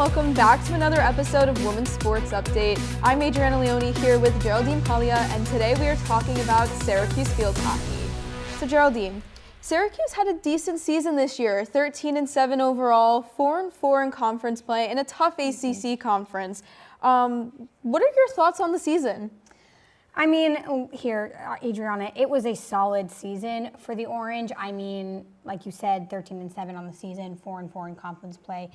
welcome back to another episode of Women's Sports Update. I'm Adriana Leone here with Geraldine Paglia, and today we are talking about Syracuse Field Hockey. So Geraldine, Syracuse had a decent season this year, 13-7 overall, 4-4 in conference play, and a tough ACC conference. What are your thoughts on the season? I mean, here, Adriana, it was a solid season for the Orange. I mean, like you said, 13-7 on the season, 4-4 in conference play.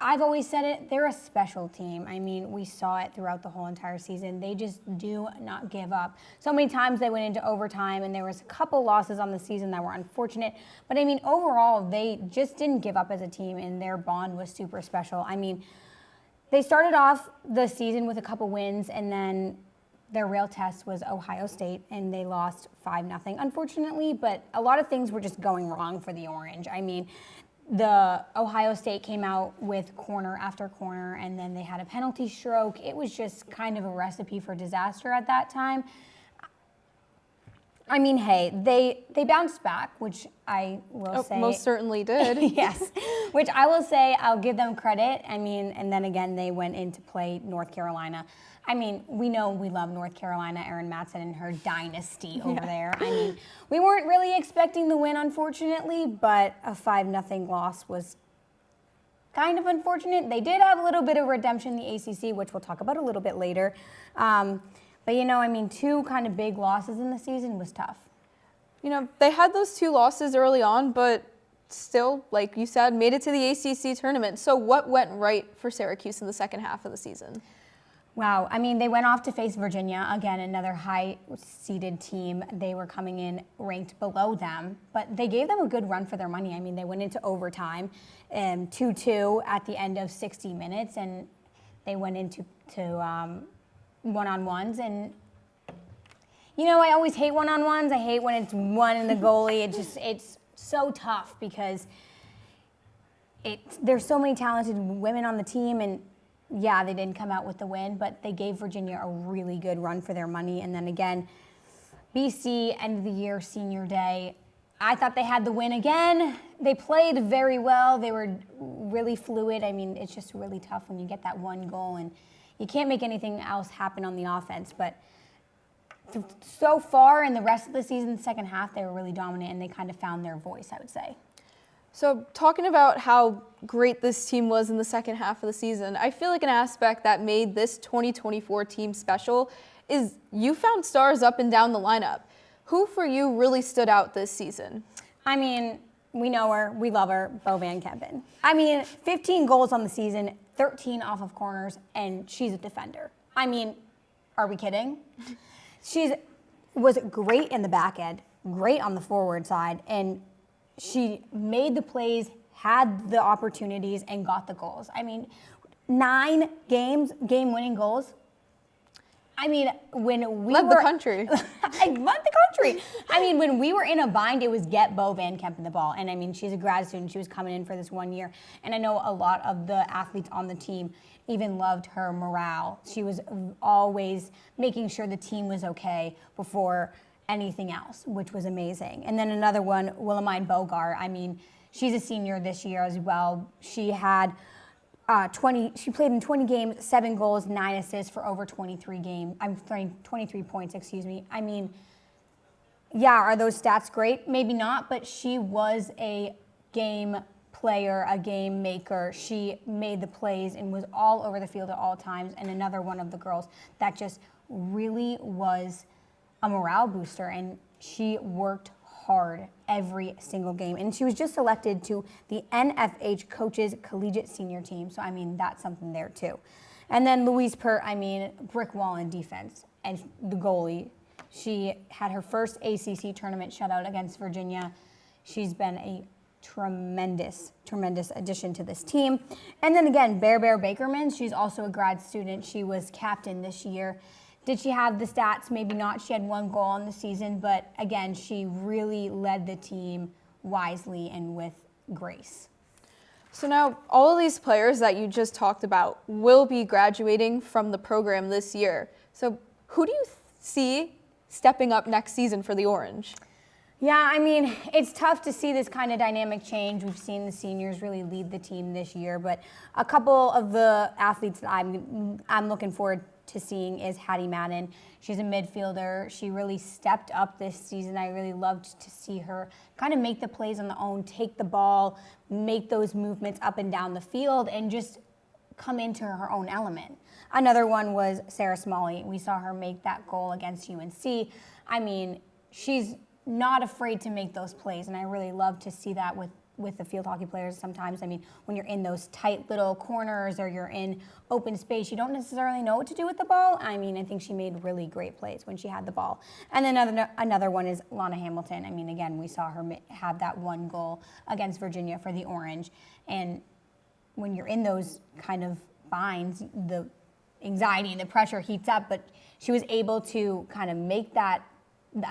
I've always said it, they're a special team. I mean, we saw it throughout the whole entire season. They just do not give up. So many times they went into overtime, and there was a couple losses on the season that were unfortunate. But I mean, overall, they just didn't give up as a team, and their bond was super special. I mean, they started off the season with a couple wins, and then their real test was Ohio State, and they lost 5-0, unfortunately. But a lot of things were just going wrong for the Orange. I mean, the Ohio State came out with corner after corner, and then they had a penalty stroke. It was just kind of a recipe for disaster at that time. I mean, hey, they bounced back, which I will say. Most certainly did. Yes, which I will say I'll give them credit. I mean, and then again, they went in to play North Carolina. I mean, we know we love North Carolina, Erin Matson and her dynasty over there. I mean, we weren't really expecting the win, unfortunately, but a 5-0 loss was kind of unfortunate. They did have a little bit of redemption in the ACC, which we'll talk about a little bit later. But, you know, I mean, two kind of big losses in the season was tough. You know, they had those two losses early on, but still, like you said, made it to the ACC tournament. So what went right for Syracuse in the second half of the season? Wow. I mean, they went off to face Virginia, again, another high-seeded team. They were coming in ranked below them, but they gave them a good run for their money. I mean, they went into overtime, 2-2 at the end of 60 minutes, and they went into one-on-ones. And, you know, I always hate one-on-ones. I hate when it's one in the goalie. It's so tough because there's so many talented women on the team, and yeah, they didn't come out with the win, but they gave Virginia a really good run for their money. And then again, BC, end of the year, senior day, I thought they had the win again. They played very well. They were really fluid. I mean, it's just really tough when you get that one goal and you can't make anything else happen on the offense. But so far in the rest of the season, the second half, they were really dominant and they kind of found their voice, I would say. So talking about how great this team was in the second half of the season, I feel like an aspect that made this 2024 team special is you found stars up and down the lineup. Who for you really stood out this season? I mean, we know her, we love her, Bo Van Kempen. I mean, 15 goals on the season, 13 off of corners, and she's a defender. I mean, are we kidding? She was great in the back end, great on the forward side, and she made the plays, had the opportunities, and got the goals. I mean, 9 game-winning goals. I mean, when we led the country. I led the country. I mean, when we were in a bind, it was get Bo Van Kempen the ball. And I mean, she's a grad student. She was coming in for this 1 year. And I know a lot of the athletes on the team even loved her morale. She was always making sure the team was okay before anything else, which was amazing. And then another one, Wilhelmine Bogart. I mean, she's a senior this year as well. She had she played in 20 games, 7 goals, 9 assists for over 23 points, excuse me. I mean, yeah, are those stats great? Maybe not, but she was a game player, a game maker. She made the plays and was all over the field at all times. And another one of the girls that just really was a morale booster, and she worked hard every single game. And she was just selected to the NFH Coaches Collegiate Senior Team. So, I mean, that's something there too. And then Louise Pert, I mean, brick wall in defense. And the goalie, she had her first ACC tournament shutout against Virginia. She's been a tremendous addition to this team. And then again, Bear Bakerman, she's also a grad student. She was captain this year. Did she have the stats? Maybe not. She had 1 goal in the season, but again, she really led the team wisely and with grace. So now all of these players that you just talked about will be graduating from the program this year. So who do you see stepping up next season for the Orange? Yeah, I mean, it's tough to see this kind of dynamic change. We've seen the seniors really lead the team this year, but a couple of the athletes that I'm looking forward to seeing is Hattie Madden. She's a midfielder. She really stepped up this season. I really loved to see her kind of make the plays on the own, take the ball, make those movements up and down the field, and just come into her own element. Another one was Sarah Smalley. We saw her make that goal against UNC. I mean, she's not afraid to make those plays, and I really love to see that with the field hockey players sometimes. I mean, when you're in those tight little corners or you're in open space, you don't necessarily know what to do with the ball. I mean, I think she made really great plays when she had the ball. And then another one is Lana Hamilton. I mean, again, we saw her have that one goal against Virginia for the Orange. And when you're in those kind of binds, the anxiety and the pressure heats up, but she was able to kind of make the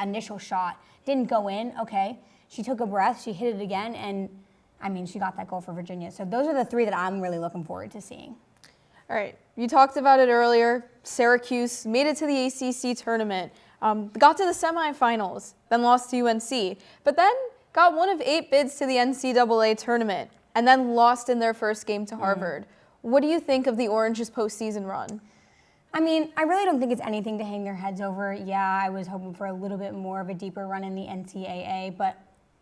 initial shot. Didn't go in, okay. She took a breath, she hit it again, and I mean, she got that goal for Virginia. So those are the three that I'm really looking forward to seeing. All right, you talked about it earlier. Syracuse made it to the ACC tournament, got to the semifinals, then lost to UNC, but then got one of 8 bids to the NCAA tournament, and then lost in their first game to Harvard. What do you think of the Orange's postseason run? I mean, I really don't think it's anything to hang their heads over. Yeah, I was hoping for a little bit more of a deeper run in the NCAA, but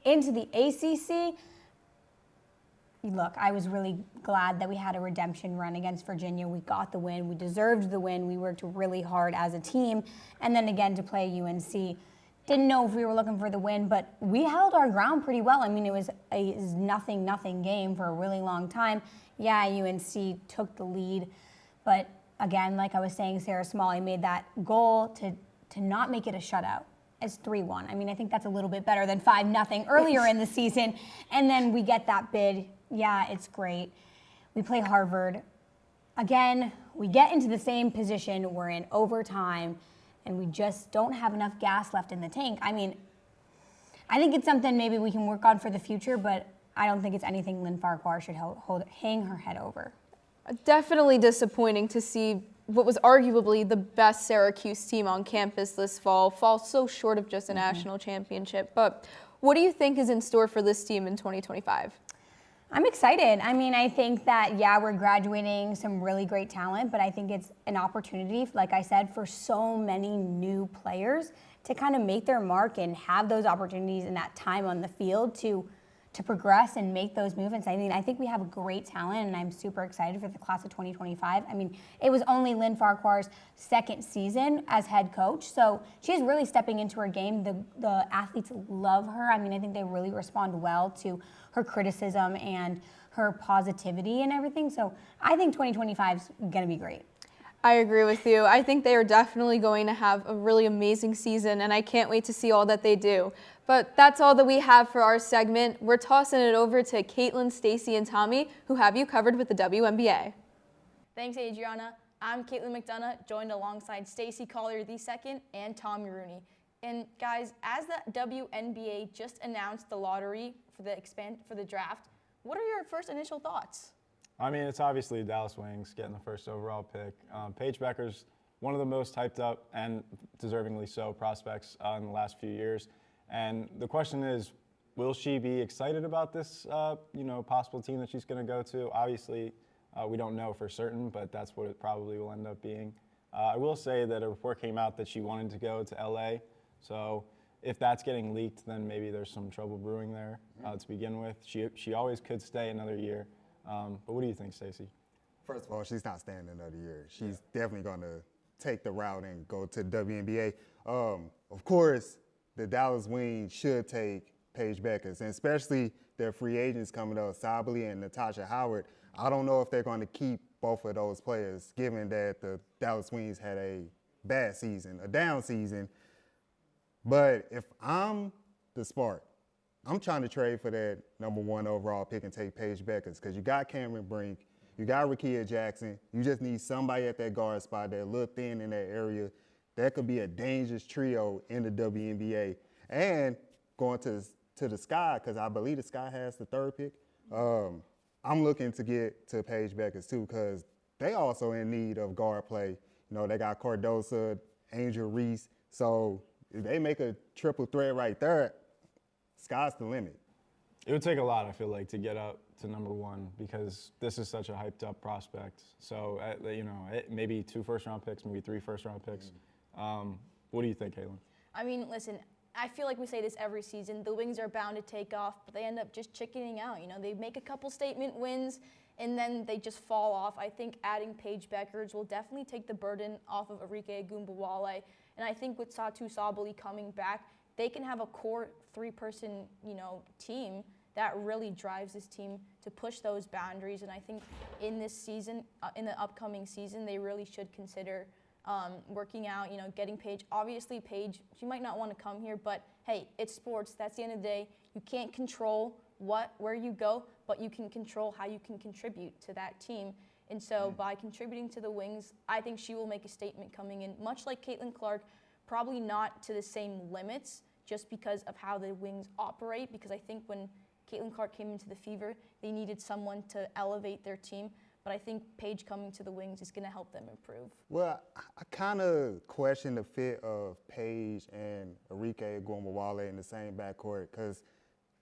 into the ACC, look, I was really glad that we had a redemption run against Virginia. We got the win. We deserved the win. We worked really hard as a team. And then again to play UNC. Didn't know if we were looking for the win, but we held our ground pretty well. I mean, it was a nothing game for a really long time. Yeah, UNC took the lead, but again, like I was saying, Sarah Smalley made that goal to not make it a shutout. It's 3-1. I mean, I think that's a little bit better than 5-0 earlier in the season. And then we get that bid. Yeah, it's great. We play Harvard. Again, we get into the same position. We're in overtime, and we just don't have enough gas left in the tank. I mean, I think it's something maybe we can work on for the future, but I don't think it's anything Lynn Farquhar should hang her head over. Definitely disappointing to see what was arguably the best Syracuse team on campus this fall so short of just a national championship. But what do you think is in store for this team in 2025? I'm excited. I mean, I think that, yeah, we're graduating some really great talent, but I think it's an opportunity, like I said, for so many new players to kind of make their mark and have those opportunities and that time on the field to progress and make those movements. I mean, I think we have a great talent, and I'm super excited for the class of 2025. I mean, it was only Lynn Farquhar's second season as head coach, so she's really stepping into her game. The athletes love her. I mean, I think they really respond well to her criticism and her positivity and everything. So I think 2025 is going to be great. I agree with you. I think they are definitely going to have a really amazing season, and I can't wait to see all that they do. But that's all that we have for our segment. We're tossing it over to Caitlin, Stacy, and Tommy, who have you covered with the WNBA. Thanks, Adriana. I'm Caitlin McDonough, joined alongside Stacy Collier II and Tommy Rooney. And guys, as the WNBA just announced the lottery for the draft, what are your first initial thoughts? I mean, it's obviously Dallas Wings getting the first overall pick. Paige Bueckers, one of the most hyped up and deservingly so prospects in the last few years. And the question is, will she be excited about this, possible team that she's going to go to? Obviously, we don't know for certain, but that's what it probably will end up being. I will say that a report came out that she wanted to go to LA. So if that's getting leaked, then maybe there's some trouble brewing there to begin with. She always could stay another year. But what do you think, Stacey? First of all, she's not staying another year. She's definitely going to take the route and go to the WNBA. Of course, the Dallas Wings should take Paige Bueckers, and especially their free agents coming up, Sabally and Natasha Howard. I don't know if they're going to keep both of those players, given that the Dallas Wings had a bad season, a down season. But if I'm the Spark, I'm trying to trade for that #1 overall pick and take Paige Bueckers, because you got Cameron Brink, you got Rakia Jackson. You just need somebody at that guard spot that a little thin in that area. That could be a dangerous trio in the WNBA. And going to the Sky, because I believe the Sky has the 3rd pick. I'm looking to get to Paige Bueckers too, because they also in need of guard play. You know, they got Cardosa, Angel Reese. So if they make a triple threat right there, sky's the limit. It would take a lot, I feel like, to get up to number one because this is such a hyped up prospect. So, maybe 2 first-round picks, maybe 3 first-round picks. What do you think, Caitlin? I mean, listen, I feel like we say this every season. The Wings are bound to take off, but they end up just chickening out. You know, they make a couple statement wins, and then they just fall off. I think adding Paige Beckers will definitely take the burden off of Arike Agumbawale. And I think with Satu Sabali coming back, they can have a core 3-person, team that really drives this team to push those boundaries. And I think in this season, in the upcoming season, they really should consider working out, getting Paige. Obviously, Paige, she might not want to come here, but hey, it's sports. That's the end of the day. You can't control where you go, but you can control how you can contribute to that team. And so by contributing to the Wings, I think she will make a statement coming in, much like Caitlin Clark, probably not to the same limits just because of how the Wings operate, because I think when Caitlin Clark came into the Fever, they needed someone to elevate their team. But I think Paige coming to the Wings is going to help them improve. Well, I kind of question the fit of Paige and Arike Agumbawale in the same backcourt because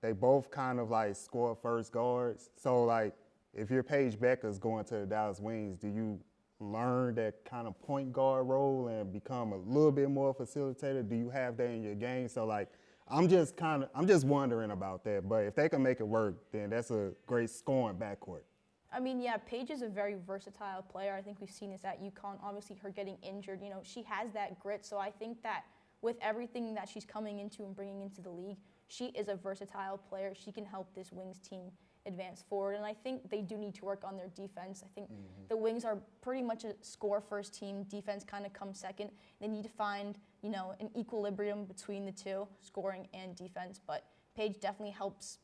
they both kind of like score first guards. So like if you're Paige Beckers going to the Dallas Wings, do you learn that kind of point guard role and become a little bit more facilitator? Do you have that in your game? So like I'm just wondering about that. But if they can make it work, then that's a great scoring backcourt. I mean, yeah, Paige is a very versatile player. I think we've seen this at UConn. Obviously, her getting injured, she has that grit. So I think that with everything that she's coming into and bringing into the league, she is a versatile player. She can help this Wings team advance forward. And I think they do need to work on their defense. I think the Wings are pretty much a score-first team. Defense kind of comes second. They need to find, an equilibrium between the two, scoring and defense. But Paige definitely helps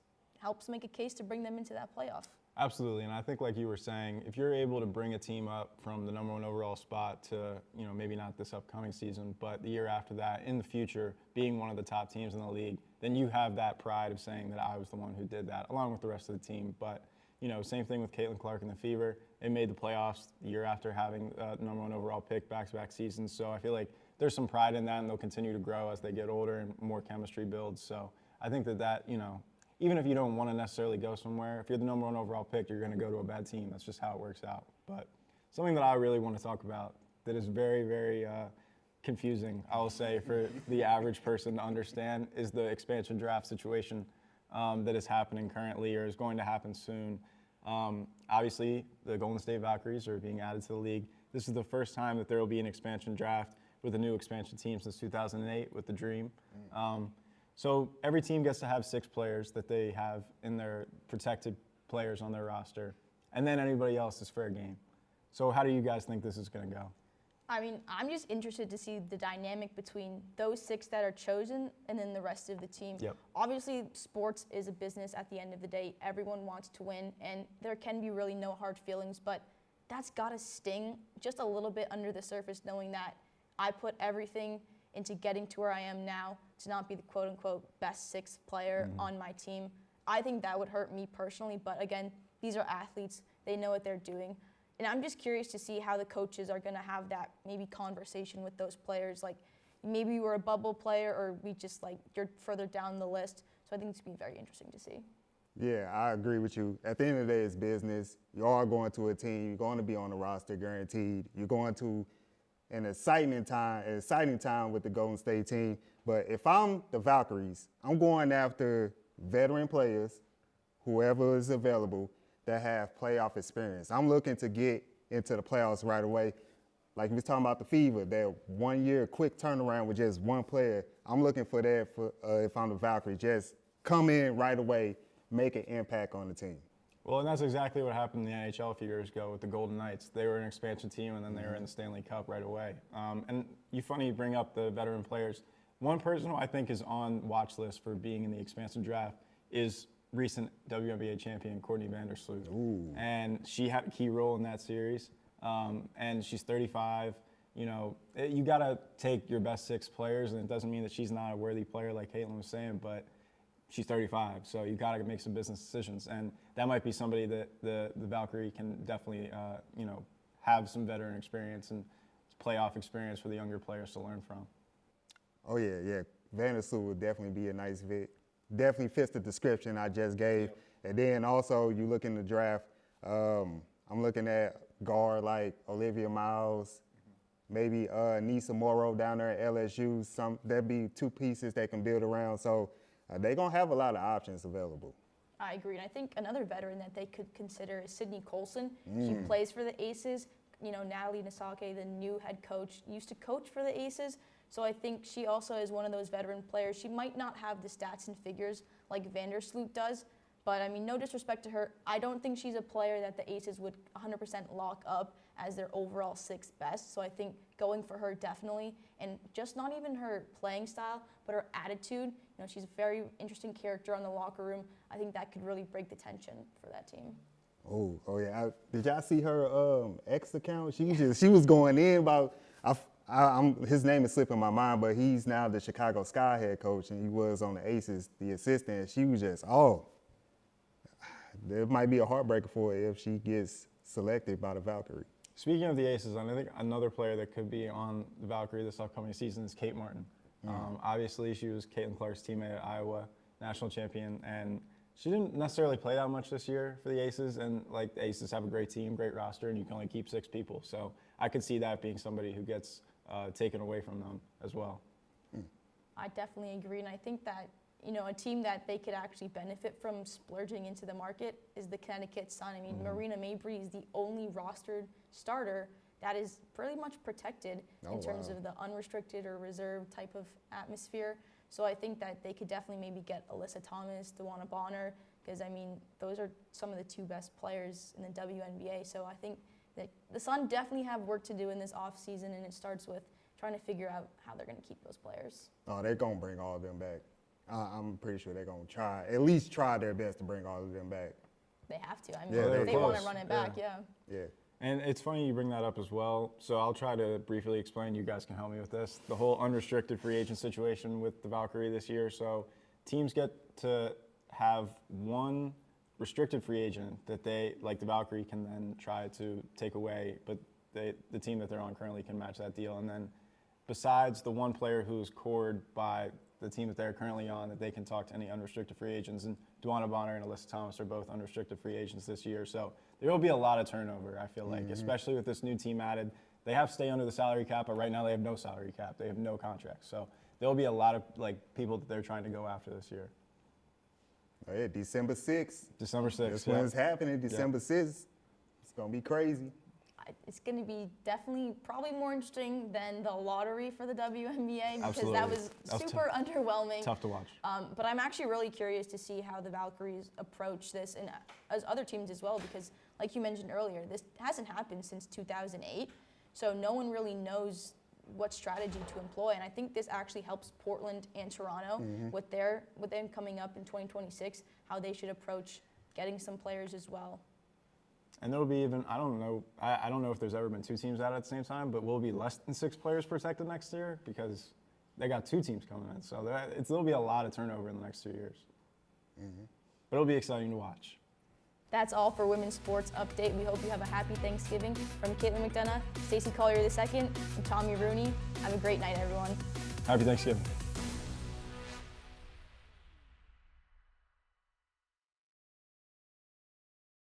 make a case to bring them into that playoff. Absolutely, and I think like you were saying, if you're able to bring a team up from the number 1 overall spot to, maybe not this upcoming season, but the year after that, in the future, being one of the top teams in the league, then you have that pride of saying that I was the one who did that, along with the rest of the team. But, same thing with Caitlin Clark and the Fever. They made the playoffs the year after having the number 1 overall pick back-to-back seasons. So I feel like there's some pride in that, and they'll continue to grow as they get older and more chemistry builds. So I think that, even if you don't want to necessarily go somewhere, if you're the number 1 overall pick, you're going to go to a bad team. That's just how it works out. But something that I really want to talk about that is very, very confusing, I will say, for the average person to understand is the expansion draft situation that is happening currently or is going to happen soon. Obviously, the Golden State Valkyries are being added to the league. This is the first time that there will be an expansion draft with a new expansion team since 2008 with the Dream. So every team gets to have 6 players that they have in their protected players on their roster, and then anybody else is fair game. So how do you guys think this is going to go? I mean, I'm just interested to see the dynamic between those 6 that are chosen and then the rest of the team. Yep. Obviously, sports is a business at the end of the day. Everyone wants to win, and there can be really no hard feelings, but that's got to sting just a little bit under the surface knowing that I put everything into getting to where I am now to not be the quote-unquote best 6th player on my team. I think that would hurt me personally, but again, these are athletes. They know what they're doing. And I'm just curious to see how the coaches are going to have that maybe conversation with those players. Like maybe you were a bubble player or we just you're further down the list. So I think it's going to be very interesting to see. Yeah, I agree with you. At the end of the day, it's business. You are going to a team. You're going to be on the roster guaranteed. You're going to an exciting time with the Golden State team. But if I'm the Valkyries, I'm going after veteran players, whoever is available, that have playoff experience. I'm looking to get into the playoffs right away. Like we was talking about the Fever, that 1 year quick turnaround with just one player. I'm looking for that if I'm the Valkyries. Just come in right away, make an impact on the team. Well, and that's exactly what happened in the NHL a few years ago with the Golden Knights. They were an expansion team, and then they were in the Stanley Cup right away. And you bring up the veteran players. One person who I think is on watch list for being in the expansion draft is recent WNBA champion Courtney Vandersloot. Ooh. And she had a key role in that series. And she's 35. You got to take your best 6 players, and it doesn't mean that she's not a worthy player like Caitlin was saying, but she's 35, so you got to make some business decisions, and that might be somebody that the Valkyrie can definitely, have some veteran experience and playoff experience for the younger players to learn from. Oh yeah. Vandersloot would definitely be a nice fit. definitely fits the description I just gave. And then also you look in the draft, I'm looking at guard like Olivia Miles, maybe Nisa Morrow down there at LSU. There'd be two pieces they can build around. So they're going to have a lot of options available. I agree. And I think another veteran that they could consider is Sydney Colson. She plays for the Aces. You know, Natalie Nasake, the new head coach, used to coach for the Aces. So I think she also is one of those veteran players. She might not have the stats and figures like Vandersloot does, but I mean, no disrespect to her, I don't think she's a player that the Aces would 100% lock up as their overall sixth best. So I think going for her definitely, and just not even her playing style, but her attitude. You know, she's a very interesting character on the locker room. I think that could really break the tension for that team. Oh yeah. Did y'all see her X account? She was going in about. His name is slipping my mind, but he's now the Chicago Sky head coach, and he was on the Aces, the assistant. She was just, there might be a heartbreaker for her if she gets selected by the Valkyrie. Speaking of the Aces, I think another player that could be on the Valkyrie this upcoming season is Kate Martin. Obviously, she was Caitlin Clark's teammate at Iowa, national champion, and she didn't necessarily play that much this year for the Aces, and like the Aces have a great team, great roster, and you can only keep 6 people. So I could see that being somebody who gets taken away from them as well. I definitely agree, and I think that, you know, a team that they could actually benefit from splurging into the market is the Connecticut Sun. I mean, Marina Mabry is the only rostered starter that is pretty much protected in terms of the unrestricted or reserved type of atmosphere. So I think that they could definitely maybe get Alyssa Thomas, DeWanna Bonner, because, I mean, those are some of the 2 best players in the WNBA. So I think that the Sun definitely have work to do in this offseason, and it starts with trying to figure out how they're going to keep those players. Oh, they're going to bring all of them back. I'm pretty sure they're going to at least try their best to bring all of them back. They have to. I mean, Yeah, they want to run it back, Yeah. Yeah. And it's funny you bring that up as well. So I'll try to briefly explain. You guys can help me with this. The whole unrestricted free agent situation with the Valkyrie this year. So teams get to have one restricted free agent that they, like the Valkyrie, can then try to take away, but the team that they're on currently can match that deal. And then besides the one player who's cored by the team that they're currently on, that they can talk to any unrestricted free agents. And DeWanna Bonner and Alyssa Thomas are both unrestricted free agents this year. So there will be a lot of turnover, I feel like, especially with this new team added. They have to stay under the salary cap, but right now they have no salary cap. They have no contracts. So there'll be a lot of people that they're trying to go after this year. Oh, yeah, December 6th. December 6th. That's when it's happening, December 6th. It's going to be crazy. It's going to be definitely probably more interesting than the lottery for the WNBA because Absolutely. that was super underwhelming. Tough to watch. But I'm actually really curious to see how the Valkyries approach this, and as other teams as well, because like you mentioned earlier, this hasn't happened since 2008, so no one really knows what strategy to employ, and I think this actually helps Portland and Toronto with them coming up in 2026, how they should approach getting some players as well. And there'll be even, I don't know if there's ever been 2 teams out at the same time, but will be less than 6 players protected next year because they got 2 teams coming in. So there'll be a lot of turnover in the next 2 years. But it'll be exciting to watch. That's all for Women's Sports Update. We hope you have a happy Thanksgiving. From Caitlin McDonough, Stacey Collier II, and Tommy Rooney. Have a great night, everyone. Happy Thanksgiving.